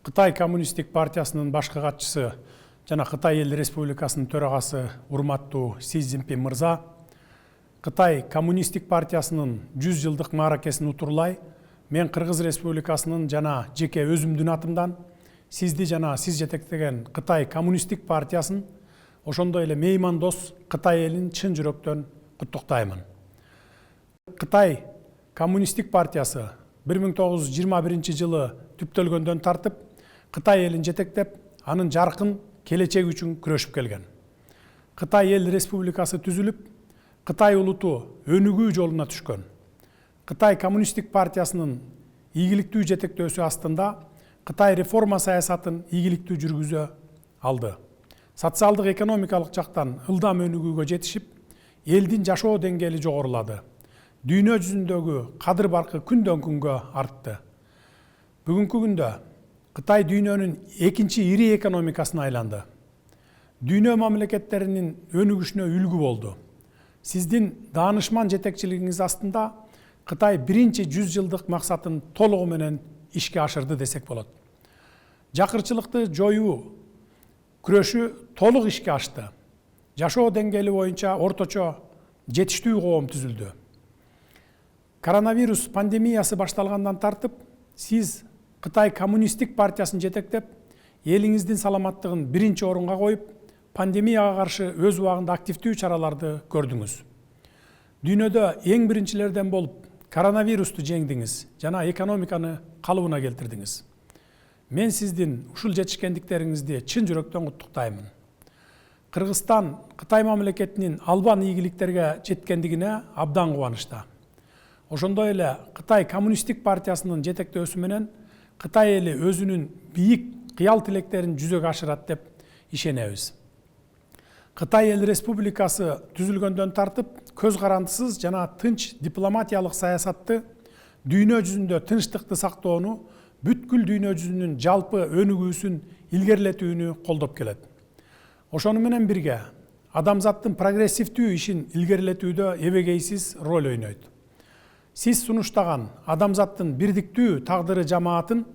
Кытай Коммунистик партиясынын башкы катчысы жана Кытай Эл Республикасынын төрагасы урматтуу Си Цзиньпин мырза, Кытай Коммунистик партиясынын 100 жылдык мааракесин утурлай, мен Кыргыз Республикасынын жана жеке өзүмдүн атымдан сизди жана сиз жетектеген Кытай Коммунистик партиясын, ошондой эле мейман дос Кытай элин чын жүрөктөн куттуктаймын. Кытай Коммунистик партиясы 1921 жылы түптөлгөндөн тартып, Кытай элин жетектеп, анын жаркын келечеги үчүн күрөшүп келген. Кытай Эл Республикасы түзүлүп, Кытай улуту өнүгүү жолуна түшкөн. Кытай Коммунистик партиясынын ийгиликтүү жетектөөсү астында Кытай реформа саясатын ийгиликтүү жүргүзө алды. Социалдык экономикалык жактан ылдам өнүгүүгө жетишип, элдин жашоо деңгээли жогорулады. Дүйнө жүзүндөгү кадыр баркы күндөн күнгө артты. Бүгүнкү күндө Кытай дүйнөнүн экинчи ири экономикасына айланды. Дүйнө мамлекеттеринин өнүгүшүнө үлгү болду. Сиздин даанышман жетекчилигиңиз астында Кытай биринчи 100 жылдык максатын толугу менен ишке ашырды десек болот. Жакырчылыкты жоюу күрөшү толук ишке ашты. Жашоо деңгээли боюнча орточо жетиштүү коом түзүлдү. Коронавирус пандемиясы башталгандан тартып, сиз Кытай Коммунистик партиясын жетектеп, элиңиздин саламаттыгын биринчи орунга коюп, пандемияга каршы өз убагында активдүү чараларды көрдүңүз. Дүйнөдө эң биринчилерден болуп, коронавирусту жеңдиңиз жана экономиканы калыбына келтирдиңиз. Мен сиздин ушул жетишкендиктериңизди чын жүрөктөн куттуктаймын. Кыргызстан Кытай мамлекетинин албан ийгиликтерге жеткендигине абдан кубанычта. Ошондой эле Кытай Коммунистик партиясынын жетектөөсү менен Кытай эли өзүнүн бийик кыял тилектерин жүзөгө ашырат деп ишенебиз. Кытай Эл Республикасы түзүлгөндөн тартып, көз карандысыз жана тынч дипломатиялык саясатты дүйнө жүзүндө тынчтыкты сактоону, бүткүл дүйнө жүзүнүн жалпы өнүгүүсүн илгерилетүүнү колдоп келет. Ошону менен бирге адамзаттын прогрессивдүү ишин илгерилетүүдө эбегейсиз роль ойнойт. Сиз сунуштаган адамзаттын бирдиктүү тагдыры жамаатын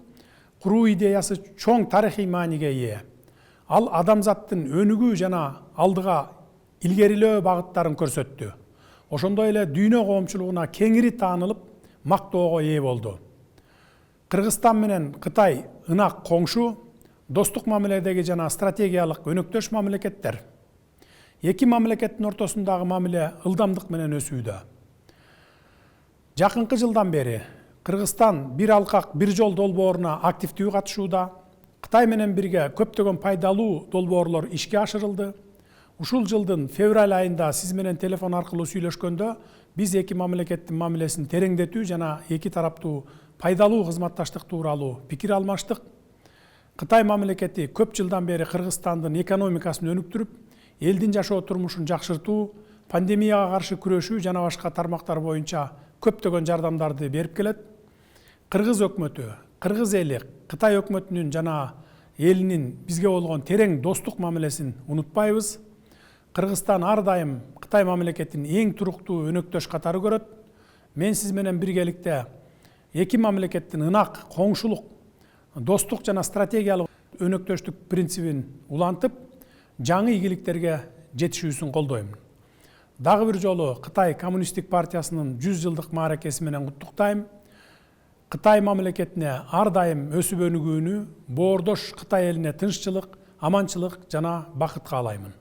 куруу идеясы чоң тарыхый мааниге ээ. Ал адамзаттын өнүгүү жана алдыга илгерилөө багыттарын көрсөттү. Ошондой эле дүйнө коомчулугуна кеңири таанылып, мактоого ээ болду. Кыргызстан менен Кытай ынак коңшу, достук мамиледеги жана стратегиялык өнөктөш мамлекеттер. Эки мамлекеттин ортосундагы мамиле ылдамдык менен өсүүдө. Жакынкы жылдан бери Кыргызстан бир алкак бир жол долбооруна активдүү катышууда. Кытай менен бирге көптөгөн пайдалуу долбоорлор ишке ашырылды. Ушул жылдын февраль айында сиз менен телефон аркылуу сүйлөшкөндө биз эки мамлекеттин мамилесин тереңдетүү жана эки тараптуу пайдалуу кызматташтык тууралуу пикир алмаштык. Кытай мамлекети көп жылдан бери Кыргызстандын экономикасын өнүктүрүп, элдин жашоо турмушун жакшыртуу, пандемияга каршы күрөшүү жана башка тармактар боюнча көптөгөн жардамдарды берип келет. Кыргыз өкмөтү, Кыргыз эли Кытай өкмөтүнүн жана элинин бизге болгон терең достук мамилесин унутпайбыз. Кыргызстан ар дайым Кытай мамлекетин эң туруктуу өнөктөш катары көрөт. Мен сиз менен биргеликте эки мамлекеттин ынак, коңшулук, достук жана стратегиялык өнөктөштүк принцибин улантып, жаңы ийгиликтерге жетишүүсүн колдойм. Дагы бир жолу Кытай Коммунистик партиясынын 100 жылдык мааракеси менен куттуктайм. Кытай мамлекетине ар дайым өсүп өнүгүүнү, боордош Кытай элине тынччылык, аманчылык жана бакыт каалаймын.